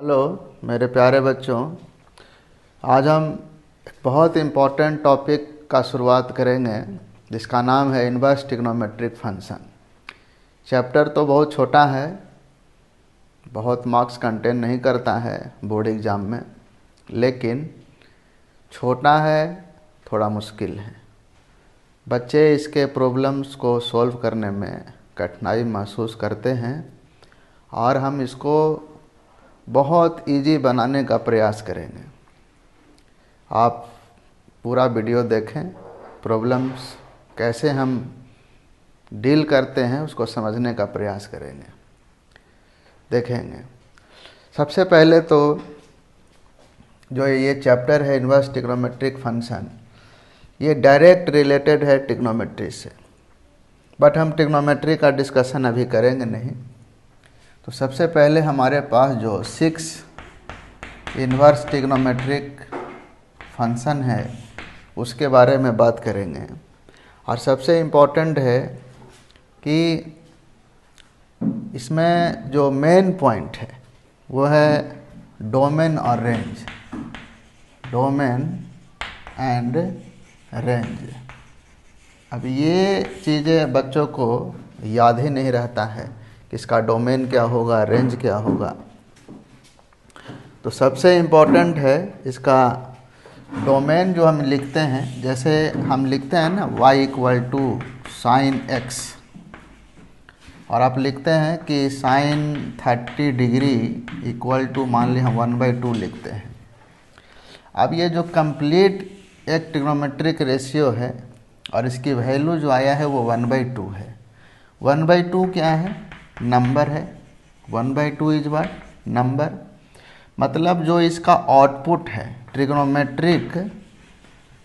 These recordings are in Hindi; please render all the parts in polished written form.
हेलो मेरे प्यारे बच्चों, आज हम एक बहुत इम्पोर्टेंट टॉपिक का शुरुआत करेंगे जिसका नाम है इनवर्स ट्रिग्नोमेट्रिक फंक्शन। चैप्टर तो बहुत छोटा है, बहुत मार्क्स कंटेन नहीं करता है बोर्ड एग्ज़ाम में, लेकिन छोटा है, थोड़ा मुश्किल है। बच्चे इसके प्रॉब्लम्स को सॉल्व करने में कठिनाई महसूस करते हैं और हम इसको बहुत इजी बनाने का प्रयास करेंगे। आप पूरा वीडियो देखें, प्रॉब्लम्स कैसे हम डील करते हैं उसको समझने का प्रयास करेंगे, देखेंगे। सबसे पहले तो जो ये चैप्टर है इनवर्स ट्रिग्नोमेट्रिक फंक्शन, ये डायरेक्ट रिलेटेड है ट्रिग्नोमेट्री से, बट हम ट्रिग्नोमेट्री का डिस्कशन अभी करेंगे नहीं। तो सबसे पहले हमारे पास जो 6 इनवर्स ट्रिग्नोमेट्रिक फंक्शन है उसके बारे में बात करेंगे। और सबसे इम्पोर्टेंट है कि इसमें जो मेन पॉइंट है वो है डोमेन और रेंज, डोमेन एंड रेंज। अब ये चीज़ें बच्चों को याद ही नहीं रहता है कि इसका डोमेन क्या होगा, रेंज क्या होगा। तो सबसे इम्पोर्टेंट है इसका डोमेन। जो हम लिखते हैं, जैसे हम लिखते हैं ना y = sin x, और आप लिखते हैं कि sin 30 डिग्री = मान ली हम 1/2 लिखते हैं। अब ये जो कंप्लीट एक ट्रिग्नोमेट्रिक रेशियो है और इसकी वैल्यू जो आया है वो 1/2 है। 1/2 क्या है? नंबर है। 1/2 इज व्हाट? नंबर। मतलब जो इसका आउटपुट है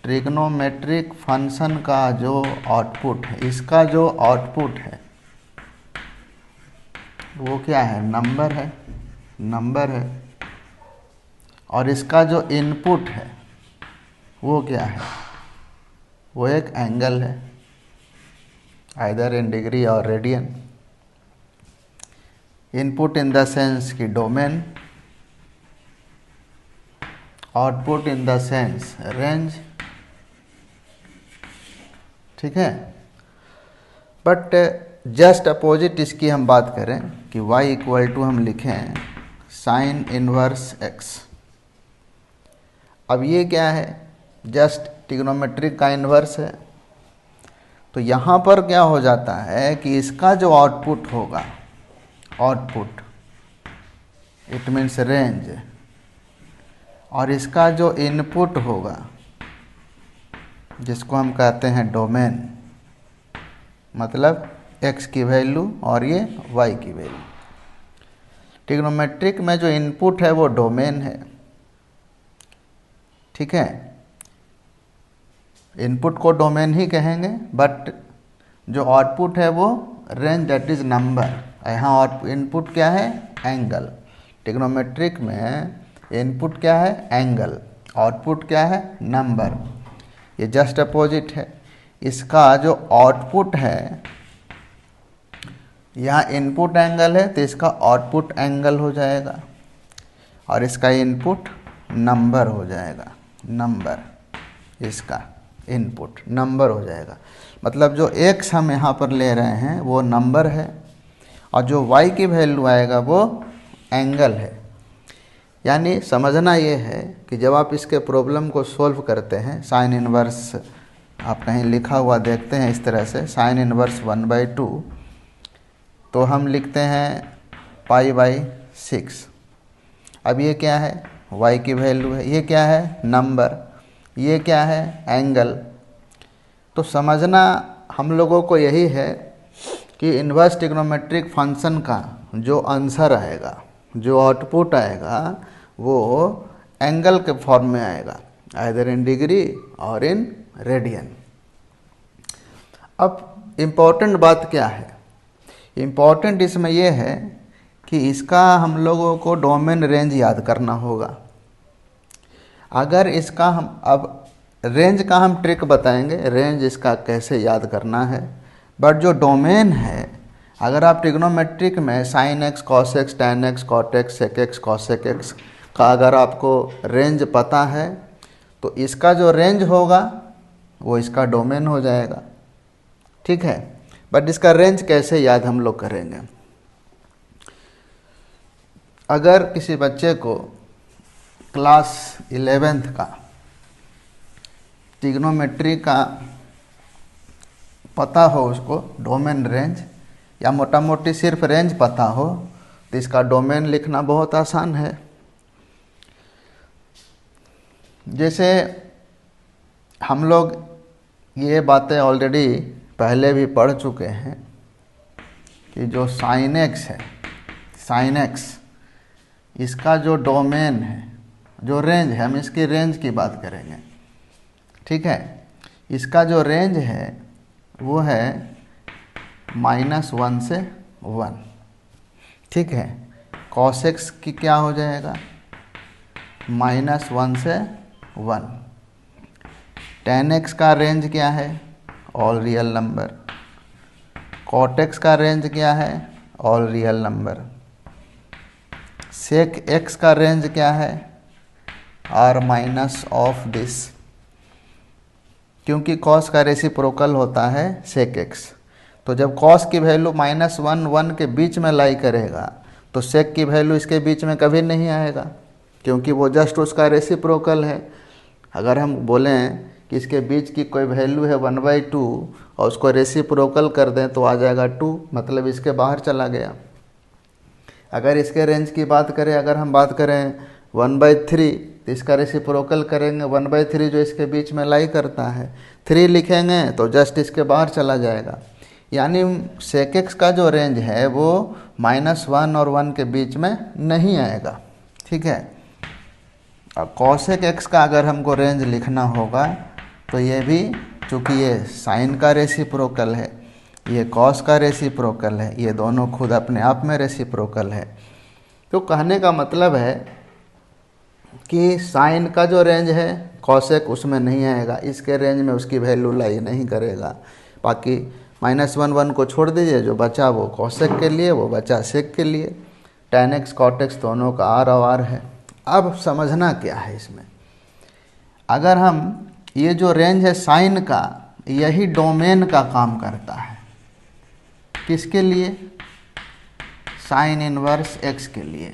ट्रिग्नोमेट्रिक फंक्शन का जो आउटपुट है, इसका जो आउटपुट है वो क्या है? नंबर है, नंबर है। और इसका जो इनपुट है वो क्या है? वो एक एंगल है, आइदर इन डिग्री और radian. Input in the sense की domain, output in the sense range, ठीक है। बट जस्ट अपोजिट इसकी हम बात करें कि y = हम लिखें sin इनवर्स x। अब ये क्या है? जस्ट ट्रिग्नोमेट्रिक का इन्वर्स है। तो यहाँ पर क्या हो जाता है कि इसका जो आउटपुट होगा, आउटपुट इट मीन्स रेंज, और इसका जो इनपुट होगा जिसको हम कहते हैं डोमेन, मतलब x की वैल्यू और ये y की वैल्यू। ट्रिग्नोमेट्रिक में जो इनपुट है वो डोमेन है, ठीक है। इनपुट को डोमेन ही कहेंगे, बट जो आउटपुट है वो रेंज, दैट इज नंबर। यहाँ इनपुट क्या है? एंगल। ट्रिग्नोमेट्रिक में इनपुट क्या है? एंगल। आउटपुट क्या है? नंबर। ये जस्ट अपोजिट है। इसका जो आउटपुट है, यहाँ इनपुट एंगल है तो इसका आउटपुट एंगल हो जाएगा, और इसका इनपुट नंबर हो जाएगा। नंबर, इसका इनपुट नंबर हो जाएगा। मतलब जो x हम यहाँ पर ले रहे हैं वो नंबर है, और जो y की वैल्यू आएगा वो एंगल है। यानी समझना ये है कि जब आप इसके प्रॉब्लम को सॉल्व करते हैं, साइन इनवर्स आप कहीं लिखा हुआ देखते हैं इस तरह से, साइन इनवर्स 1/2, तो हम लिखते हैं π/6। अब ये क्या है? y की वैल्यू है। ये क्या है? नंबर। ये क्या है? एंगल। तो समझना हम लोगों को यही है कि इनवर्स ट्रिग्नोमेट्रिक फंक्शन का जो आंसर आएगा, जो आउटपुट आएगा, वो एंगल के फॉर्म में आएगा, आइदर इन डिग्री और इन रेडियन। अब इम्पोर्टेंट बात क्या है? इम्पोर्टेंट इसमें यह है कि इसका हम लोगों को डोमेन रेंज याद करना होगा। अगर इसका हम अब रेंज का हम ट्रिक बताएंगे, रेंज इसका कैसे याद करना है, बट जो डोमेन है अगर आप ट्रिग्नोमेट्रिक में sine x, cos x, tan x, cot x, sec x, cosec x का अगर आपको रेंज पता है तो इसका जो रेंज होगा वो इसका डोमेन हो जाएगा, ठीक है। बट इसका रेंज कैसे याद हम लोग करेंगे? अगर किसी बच्चे को क्लास 11th का ट्रिग्नोमेट्री का पता हो, उसको डोमेन रेंज या मोटा मोटी सिर्फ रेंज पता हो, तो इसका डोमेन लिखना बहुत आसान है। जैसे हम लोग ये बातें ऑलरेडी पहले भी पढ़ चुके हैं कि जो साइन एक्स है, साइन एक्स, इसका जो डोमेन है, जो रेंज है, हम इसकी रेंज की बात करेंगे, ठीक है। इसका जो रेंज है वो है -1 से 1, ठीक है। कॉस एक्स की क्या हो जाएगा? -1 से 1। टैन एक्स का रेंज क्या है? All real number. Cot x का रेंज क्या है? All real number. Sec x का रेंज क्या है? आर माइनस ऑफ दिस, क्योंकि कॉस का रेसिप्रोकल होता है सेक एक्स। तो जब कॉस की वैल्यू -1, 1 के बीच में लाई करेगा तो सेक की वैल्यू इसके बीच में कभी नहीं आएगा, क्योंकि वो जस्ट उसका रेसिप्रोकल है। अगर हम बोलें कि इसके बीच की कोई वैल्यू है 1/2 और उसको रेसिप्रोकल कर दें तो आ जाएगा 2, मतलब इसके बाहर चला गया। अगर इसके रेंज की बात करें, अगर हम बात करें 1/3 तो इसका रेसिप्रोकल करेंगे 1/3 जो इसके बीच में लाई करता है, 3 लिखेंगे तो जस्ट इसके बाहर चला जाएगा। यानी सेक एक्स का जो रेंज है वो -1 और 1 के बीच में नहीं आएगा, ठीक है। अब कॉसेक एक्स का अगर हमको रेंज लिखना होगा तो ये भी, चूँकि ये साइन का रेसिप्रोकल है, ये कॉस का रेसिप्रोकल है, ये दोनों खुद अपने आप में रेसिप्रोकल है। तो कहने का मतलब है कि साइन का जो रेंज है कॉसेक उसमें नहीं आएगा, इसके रेंज में उसकी वैल्यू लाई नहीं करेगा। बाकी -1, 1 को छोड़ दीजिए, जो बचा वो कॉसेक के लिए, वो बचा सेक के लिए। टैन एक्स, कॉट एक्स दोनों का आर और आर है। अब समझना क्या है इसमें, अगर हम ये जो रेंज है साइन का, यही डोमेन का काम करता है। किसके लिए? साइन इनवर्स एक्स के लिए।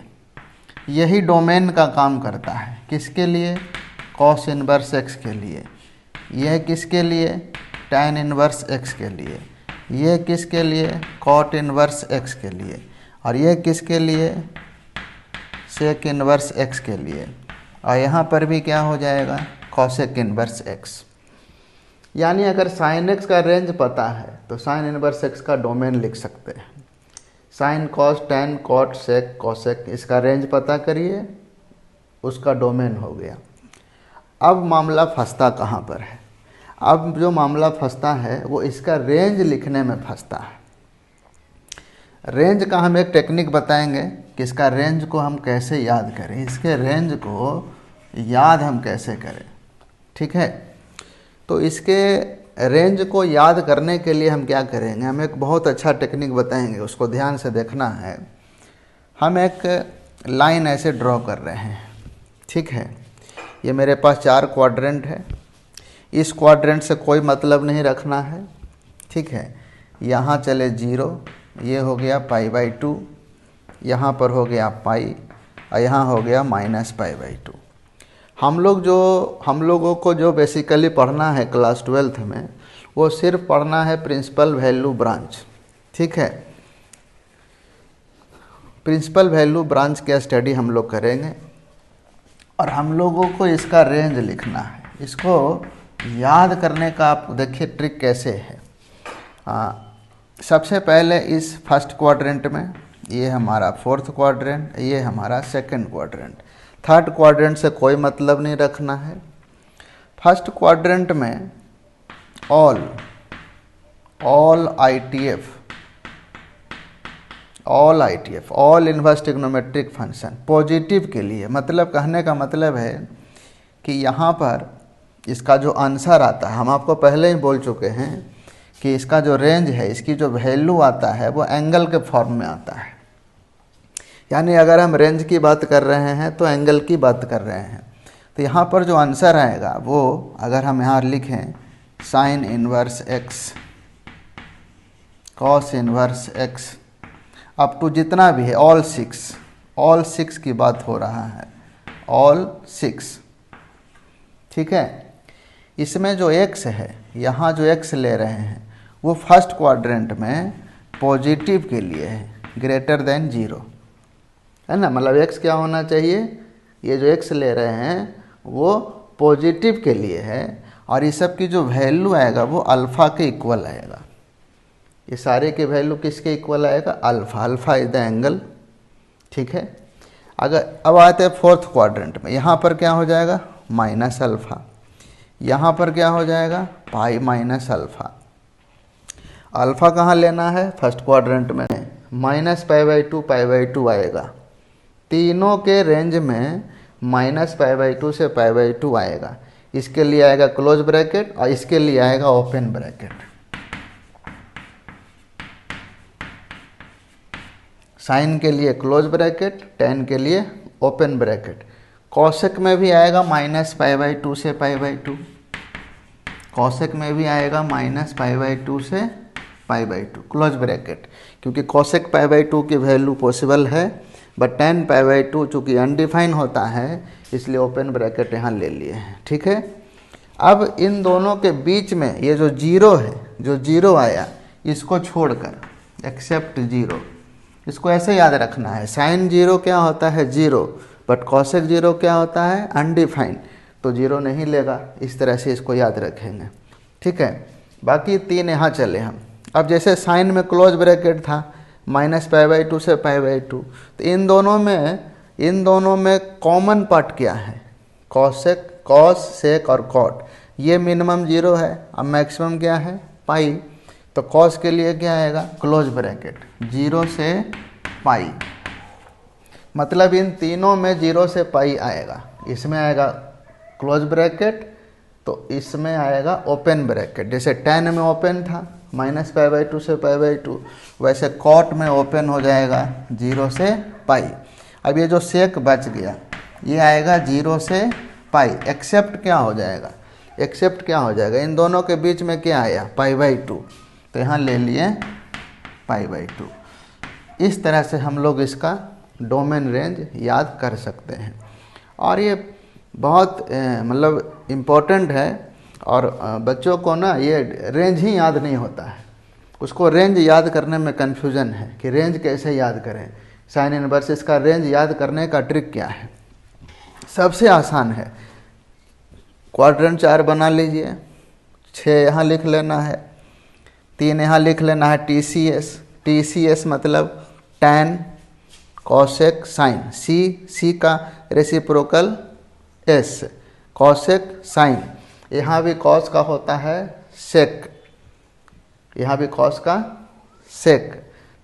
यही डोमेन का काम करता है। किसके लिए? कॉस इनवर्स एक्स के लिए। यह किसके लिए? टैन इनवर्स एक्स के लिए। यह किसके लिए? कॉट इनवर्स एक्स के लिए। और यह किसके लिए? सेक इनवर्स एक्स के लिए। और यहाँ पर भी क्या हो जाएगा? Cosec inverse x. यानी अगर साइन एक्स का रेंज पता है तो साइन इनवर्स एक्स का डोमेन लिख सकते हैं। साइन, कॉस, टैन, कॉट, सेक, कॉसेक, इसका रेंज पता करिए, उसका डोमेन हो गया। अब मामला फंसता कहाँ पर है? अब जो मामला फंसता है वो इसका रेंज लिखने में फंसता है। रेंज का हम एक टेक्निक बताएंगे कि इसका रेंज को हम कैसे याद करें, इसके रेंज को याद हम कैसे करें, ठीक है। तो इसके रेंज को याद करने के लिए हम क्या करेंगे, हम एक बहुत अच्छा टेक्निक बताएंगे, उसको ध्यान से देखना है। हम एक लाइन ऐसे ड्रॉ कर रहे हैं, ठीक है। ये मेरे पास 4 क्वाड्रेंट है, इस क्वाड्रेंट से कोई मतलब नहीं रखना है, ठीक है। यहाँ चले 0, ये हो गया π/2, यहाँ पर हो गया पाई, और यहाँ हो गया -π/2। हम लोगों को जो बेसिकली पढ़ना है क्लास 12th में, वो सिर्फ पढ़ना है प्रिंसिपल वैल्यू ब्रांच, ठीक है। प्रिंसिपल वैल्यू ब्रांच का स्टडी हम लोग करेंगे और हम लोगों को इसका रेंज लिखना है। इसको याद करने का आप देखिए ट्रिक कैसे है। सबसे पहले इस फर्स्ट क्वाड्रेंट में, ये हमारा 4th क्वाड्रेंट, ये हमारा 2nd क्वाड्रेंट। 3rd क्वाड्रेंट से कोई मतलब नहीं रखना है। फर्स्ट क्वाड्रेंट में all ITF, all inverse trigonometric function positive के लिए, मतलब कहने का मतलब है कि यहाँ पर इसका जो आंसर आता है, हम आपको पहले ही बोल चुके हैं कि इसका जो रेंज है, इसकी जो वैल्यू आता है वो एंगल के फॉर्म में आता है। यानी अगर हम रेंज की बात कर रहे हैं तो एंगल की बात कर रहे हैं। तो यहाँ पर जो आंसर आएगा वो अगर हम यहाँ लिखें sine inverse x cos inverse x up to जितना भी है ऑल सिक्स की बात हो रहा है, ऑल 6। ठीक है, इसमें जो x है, यहाँ जो x ले रहे हैं वो फर्स्ट क्वाड्रेंट में पॉजिटिव के लिए है, ग्रेटर देन 0 है ना। मतलब x क्या होना चाहिए, ये जो x ले रहे हैं वो पॉजिटिव के लिए है और इस सब की जो वैल्यू आएगा वो अल्फ़ा के इक्वल आएगा। ये सारे के वैल्यू किसके इक्वल आएगा, alpha. Alpha is the angle. ठीक है, अगर अब आते हैं फोर्थ क्वाड्रेंट में, यहाँ पर क्या हो जाएगा माइनस अल्फ़ा, यहाँ पर क्या हो जाएगा पाई माइनस अल्फ़ा। अल्फ़ा कहाँ लेना है, फर्स्ट क्वाड्रेंट में, माइनस पाई/2 आएगा। तीनों के रेंज में माइनस पाई/2 से पाई/2 आएगा। इसके लिए आएगा क्लोज ब्रैकेट और इसके लिए आएगा ओपन ब्रैकेट। साइन के लिए क्लोज ब्रैकेट, टेन के लिए ओपन ब्रैकेट। कॉसेक में भी आएगा माइनस पाई/2 से पाई/2, कॉसेक में भी आएगा माइनस पाई/2 से पाई/2 क्लोज ब्रैकेट, क्योंकि कॉसेक पाई/2 की वैल्यू पॉसिबल है, बट टेन पाई/2 चूँकि अनडिफाइन होता है इसलिए ओपन ब्रैकेट यहाँ ले लिए हैं। ठीक है, अब इन दोनों के बीच में ये जो जीरो है, जो जीरो आया इसको छोड़कर एक्सेप्ट जीरो, इसको ऐसे याद रखना है। साइन जीरो क्या होता है, जीरो, बट कॉसेक जीरो क्या होता है, अनडिफाइन, तो जीरो नहीं लेगा। इस तरह से इसको याद रखेंगे। ठीक है, बाकी तीन यहाँ चले हम। अब जैसे साइन में क्लोज ब्रैकेट था माइनस पाई/2 से पाई/2, तो इन दोनों में कॉमन पार्ट क्या है, कॉसेक, कॉस, सेक और कॉट। ये मिनिमम जीरो है, अब मैक्सिमम क्या है पाई, तो कॉस के लिए क्या आएगा क्लोज ब्रैकेट 0 से पाई, मतलब इन तीनों में 0 से पाई आएगा। इसमें आएगा क्लोज ब्रैकेट, तो इसमें आएगा ओपन ब्रैकेट। जैसे टेन में ओपन था माइनस पाई/2 से पाई/2, वैसे कॉट में ओपन हो जाएगा 0 से पाई। अब ये जो सेक बच गया ये आएगा 0 से पाई, एक्सेप्ट क्या हो जाएगा, एक्सेप्ट क्या हो जाएगा, इन दोनों के बीच में क्या आया पाई/2, तो यहाँ ले लिए पाई/2। इस तरह से हम लोग इसका डोमेन रेंज याद कर सकते हैं और ये बहुत मतलब इम्पोर्टेंट है। और बच्चों को ना ये रेंज ही याद नहीं होता है, उसको रेंज याद करने में कन्फ्यूज़न है कि रेंज कैसे याद करें। साइन इनवर्स इसका रेंज याद करने का ट्रिक क्या है, सबसे आसान है, क्वाड्रेंट 4 बना लीजिए, 6 यहाँ लिख लेना है, 3 यहाँ लिख लेना है TCS मतलब टैन कॉसेक साइन, सी का रेसिप्रोकल S, कॉसेक साइन। यहाँ भी कॉस का होता है सेक, यहाँ भी कॉस का सेक,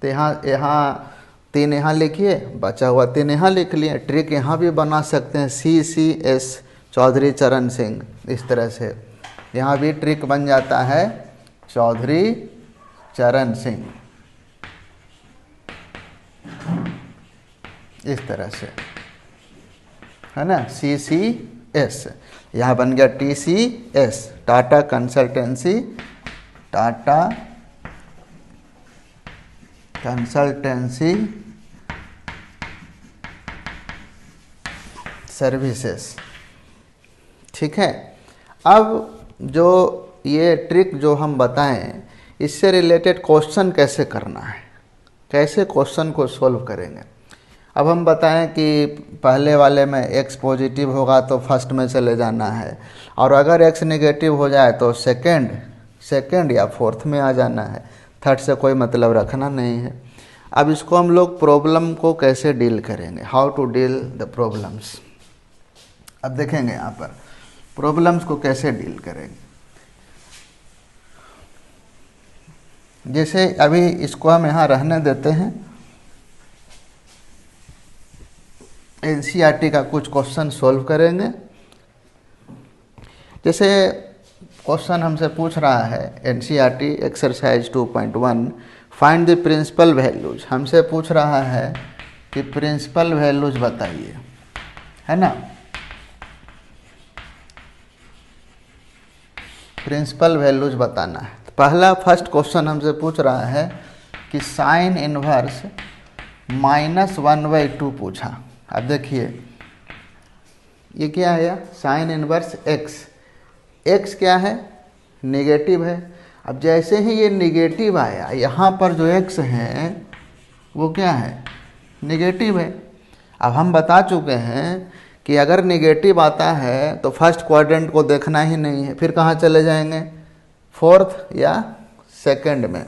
तो यहाँ 3 यहाँ लिखिए, बचा हुआ 3 यहाँ लिख लिए। ट्रिक यहाँ भी बना सकते हैं CCS चौधरी चरण सिंह, इस तरह से यहाँ भी ट्रिक बन जाता है चौधरी चरण सिंह, इस तरह से है ना। CCS यहाँ बन गया TCS, Tata consultancy, Tata consultancy services. ठीक है, अब जो ये ट्रिक जो हम बताएं इससे रिलेटेड क्वेश्चन कैसे करना है, कैसे क्वेश्चन को सॉल्व करेंगे। अब हम बताएं कि पहले वाले में x पॉजिटिव होगा तो फर्स्ट में चले जाना है, और अगर x नेगेटिव हो जाए तो सेकंड या फोर्थ में आ जाना है, थर्ड से कोई मतलब रखना नहीं है। अब इसको हम लोग प्रॉब्लम को कैसे डील करेंगे, how to deal the problems. अब देखेंगे यहाँ पर प्रॉब्लम्स को कैसे डील करेंगे। जैसे अभी इसको हम यहाँ रहने देते हैं, NCERT का कुछ क्वेश्चन सॉल्व करेंगे। जैसे क्वेश्चन हमसे पूछ रहा है NCERT exercise 2.1 find the principal values. हमसे पूछ रहा है कि प्रिंसिपल वैल्यूज बताइए, है ना। प्रिंसिपल वैल्यूज बताना है। तो पहला फर्स्ट क्वेश्चन हमसे पूछ रहा है कि साइन इनवर्स -1/2 पूछा। अब देखिए ये क्या है, साइन इनवर्स एक्स क्या है, नेगेटिव है। अब जैसे ही ये नेगेटिव आया, यहाँ पर जो एक्स है वो क्या है, नेगेटिव है। अब हम बता चुके हैं कि अगर नेगेटिव आता है तो फर्स्ट क्वाड्रेंट को देखना ही नहीं है, फिर कहाँ चले जाएंगे, फोर्थ या सेकंड में।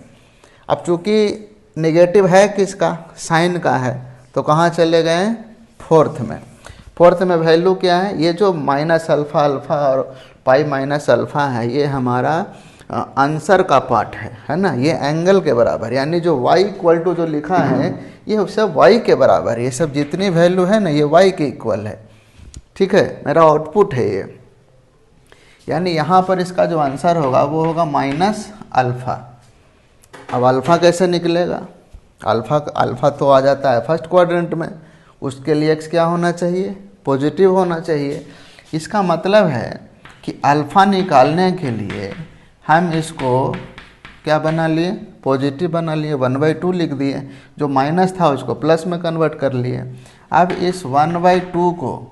अब चूँकि नेगेटिव है किसका, साइन का है, तो कहाँ चले गए, फोर्थ में। फोर्थ में वैल्यू क्या है, ये जो माइनस अल्फ़ा अल्फ़ा और पाई माइनस अल्फ़ा है, ये हमारा आंसर का पार्ट है ना। ये एंगल के बराबर, यानी जो y इक्वल टू जो लिखा है ये सब y के बराबर है। ये सब जितनी वैल्यू है ना ये y के इक्वल है, ठीक है। मेरा आउटपुट है ये, यानी यहाँ पर इसका जो आंसर होगा वो होगा माइनस अल्फ़ा। अब अल्फ़ा कैसे निकलेगा, अल्फ़ा तो आ जाता है फर्स्ट क्वाड्रेंट में, उसके लिए x क्या होना चाहिए, पॉजिटिव होना चाहिए। इसका मतलब है कि अल्फ़ा निकालने के लिए हम इसको क्या बना लिए, पॉजिटिव बना लिए, 1/2 लिख दिए। जो माइनस था उसको प्लस में कन्वर्ट कर लिए। अब इस 1/2 को,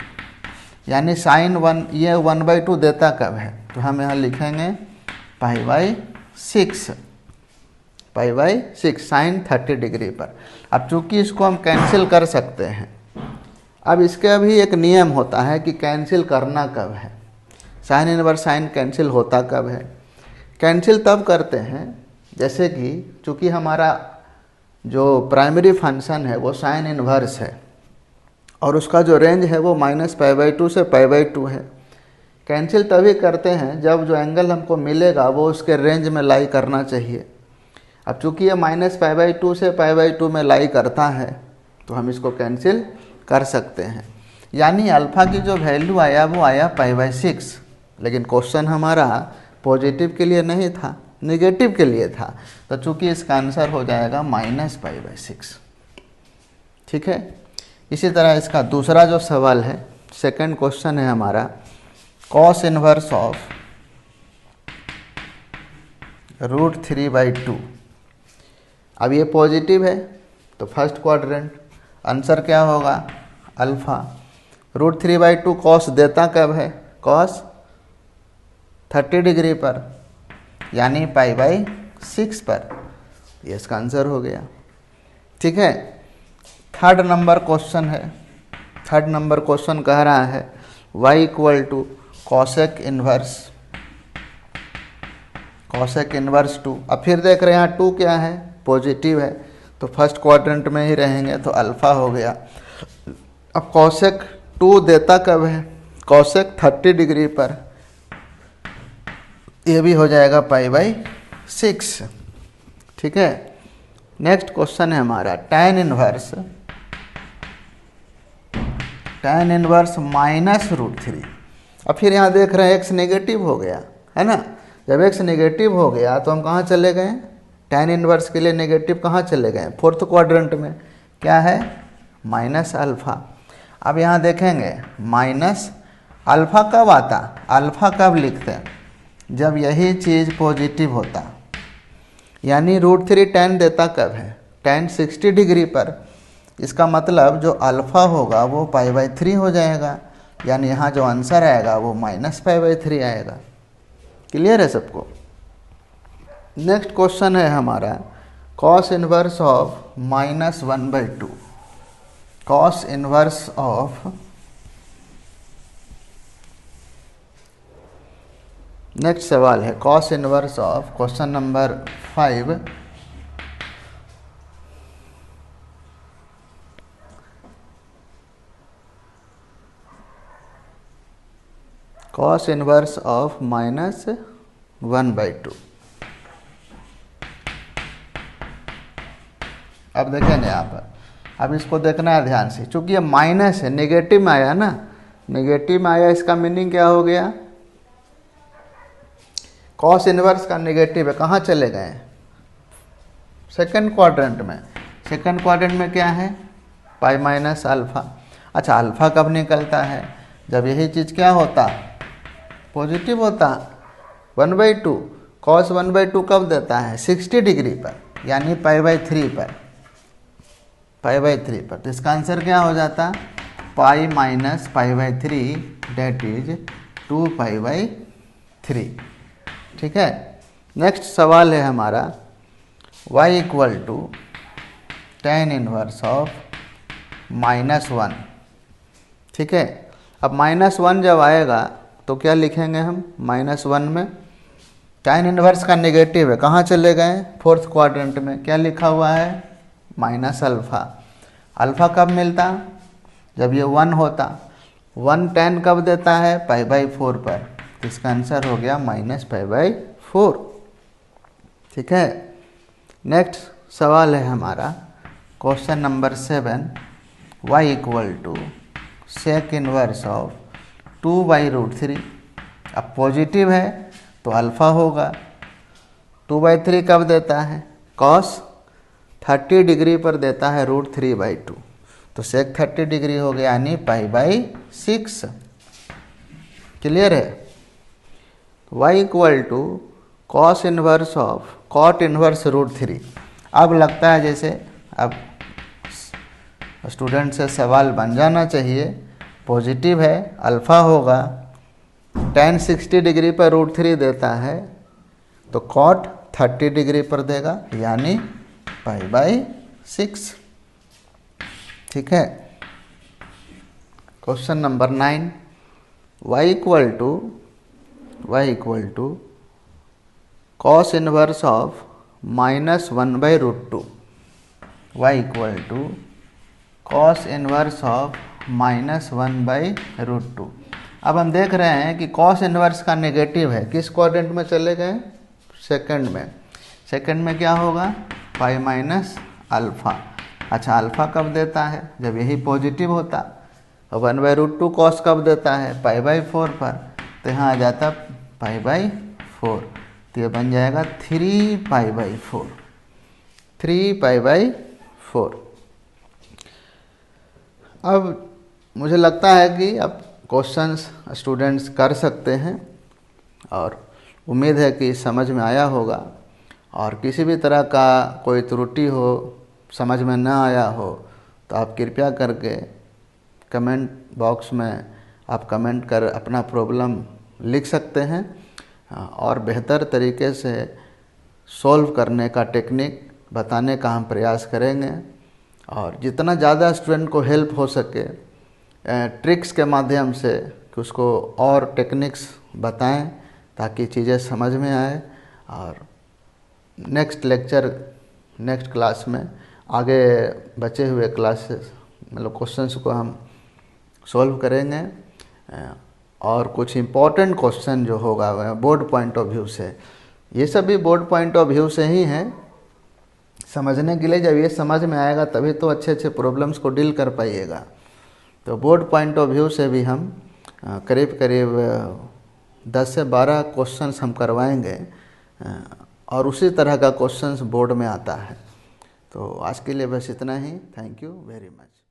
यानी साइन 1, ये 1/2 देता कब है, तो हम यहाँ लिखेंगे π/6, π/6 साइन 30 डिग्री पर। अब चूँकि इसको हम कैंसिल कर सकते हैं, अब इसका भी एक नियम होता है कि कैंसिल करना कब है, साइन इनवर्स साइन कैंसिल होता कब है। कैंसिल तब करते हैं जैसे कि चूँकि हमारा जो प्राइमरी फंक्शन है वो साइन इनवर्स है और उसका जो रेंज है वो -π/2 से π/2 है। कैंसिल तभी करते हैं जब जो एंगल हमको मिलेगा वो उसके रेंज में लाई करना चाहिए। अब चूँकि ये -π/2 से π/2 में लाई करता है तो हम इसको कैंसिल कर सकते हैं। यानी अल्फ़ा की जो वैल्यू आया वो आया π/6, लेकिन क्वेश्चन हमारा पॉजिटिव के लिए नहीं था, नेगेटिव के लिए था। तो चूँकि इसका आंसर हो जाएगा -π/6, ठीक है। इसी तरह इसका दूसरा जो सवाल है, सेकंड क्वेश्चन है हमारा, कॉस इनवर्स ऑफ √3/2। अब ये पॉजिटिव है तो फर्स्ट क्वाड्रेंट, आंसर क्या होगा, अल्फ़ा। √3/2 कॉस देता कब है, कॉस 30 डिग्री पर, यानी π/6 पर। ये इसका आंसर हो गया, ठीक है। थर्ड नंबर क्वेश्चन है। थर्ड नंबर क्वेश्चन कह रहा है y equal to cosec inverse 2। अब फिर देख रहे हैं यहाँ 2 क्या है, पॉजिटिव है, तो फर्स्ट क्वाड्रेंट में ही रहेंगे, तो अल्फ़ा हो गया। अब कॉसेक 2 देता कब है, कॉसेक 30 डिग्री पर, ये भी हो जाएगा π/6, ठीक है। नेक्स्ट क्वेश्चन है हमारा tan इनवर्स -√3। अब फिर यहाँ देख रहे हैं x नेगेटिव हो गया, है ना। जब x नेगेटिव हो गया तो हम कहाँ चले गए, tan इनवर्स के लिए नेगेटिव कहाँ चले गए, फोर्थ क्वाड्रेंट में, क्या है, -अल्फ़ा। अब यहाँ देखेंगे माइनस अल्फ़ा कब आता, अल्फ़ा कब लिखते हैं, जब यही चीज़ पॉजिटिव होता, यानी √3 tan देता कब है, tan 60 डिग्री पर। इसका मतलब जो अल्फ़ा होगा वो π/3 हो जाएगा, यानी यहाँ जो आंसर आएगा वो -π/3 आएगा। क्लियर है सबको। नेक्स्ट क्वेश्चन है हमारा cos inverse of -1/2। Cos inverse of, next सवाल है cos inverse of, question number 5, cos inverse of -1/2। अब देखें ना यहाँ पर, अब इसको देखना है ध्यान से, चूँकि ये माइनस है, नेगेटिव में आया ना, नेगेटिव में आया, इसका मीनिंग क्या हो गया, कॉस इनवर्स का नेगेटिव है, कहाँ चले गए? सेकंड क्वाड्रेंट में। सेकंड क्वाड्रेंट में क्या है? Pi minus alpha. अच्छा, अल्फ़ा कब निकलता है? जब यही चीज़ क्या होता? पॉजिटिव होता। 1/2 कॉस 1/2 कब देता है? 60 डिग्री पर, यानी π/3 पर, π/3 पर। तो इसका आंसर क्या हो जाता? Pi minus π/3 that is 2π/3। ठीक है। नेक्स्ट सवाल है हमारा y equal to tan inverse of -1। ठीक है। अब -1 जब आएगा तो क्या लिखेंगे हम? -1 में tan इनवर्स का नेगेटिव है, कहाँ चले गए? फोर्थ क्वाड्रेंट में। क्या लिखा हुआ है? Minus alpha. अल्फ़ा कब मिलता? जब ये 1 होता। 1 tan कब देता है? π/4 पर। तो इसका आंसर हो गया -π/4। ठीक है। नेक्स्ट सवाल है हमारा question number 7, y equal to sec inverse of 2/√3। अब पॉजिटिव है तो अल्फ़ा होगा। 2/3 कब देता है? कॉस 30 डिग्री पर देता है √3/2। तो सेक 30 डिग्री हो गया, यानी π/6। क्लियर है। y equal to cos inverse of cot inverse √3। अब लगता है जैसे अब स्टूडेंट से सवाल बन जाना चाहिए। पॉजिटिव है, अल्फ़ा होगा, tan 60 डिग्री पर √3 देता है, तो कॉट 30 डिग्री पर देगा, यानी π/6। ठीक है। Question number 9, y equal to cos inverse of -1/√2। y equal to cos inverse of -1/√2। अब हम देख रहे हैं कि कॉस इनवर्स का नेगेटिव है, किस क्वाड्रेंट में चले गए? सेकंड में। सेकंड में क्या होगा? Pi minus alpha. अच्छा, अल्फ़ा कब देता है? जब यही पॉजिटिव होता। और 1/√2 कॉस कब देता है? π/4 पर। तो यहाँ आ जाता π/4। तो ये बन जाएगा 3π/4। 3π/4। अब मुझे लगता है कि अब क्वेश्चंस स्टूडेंट्स कर सकते हैं, और उम्मीद है कि समझ में आया होगा। और किसी भी तरह का कोई त्रुटि हो, समझ में न आया हो, तो आप कृपया करके कमेंट बॉक्स में आप कमेंट कर अपना प्रॉब्लम लिख सकते हैं, और बेहतर तरीके से सॉल्व करने का टेक्निक बताने का हम प्रयास करेंगे। और जितना ज़्यादा स्टूडेंट को हेल्प हो सके ट्रिक्स के माध्यम से, कि उसको और टेक्निक्स बताएं ताकि चीज़ें समझ में आए। और नेक्स्ट लेक्चर, नेक्स्ट क्लास में आगे बचे हुए क्लासेस मतलब क्वेश्चंस को हम सॉल्व करेंगे। और कुछ इम्पोर्टेंट क्वेश्चन जो होगा बोर्ड पॉइंट ऑफ व्यू से, ये सब भी बोर्ड पॉइंट ऑफ व्यू से ही हैं समझने के लिए। जब ये समझ में आएगा तभी तो अच्छे अच्छे प्रॉब्लम्स को डील कर पाइएगा। तो बोर्ड पॉइंट ऑफ व्यू से भी हम करीब करीब 10 से 12 क्वेश्चंस हम करवाएंगे, और उसी तरह का क्वेश्चंस बोर्ड में आता है। तो आज के लिए बस इतना ही। Thank you very much.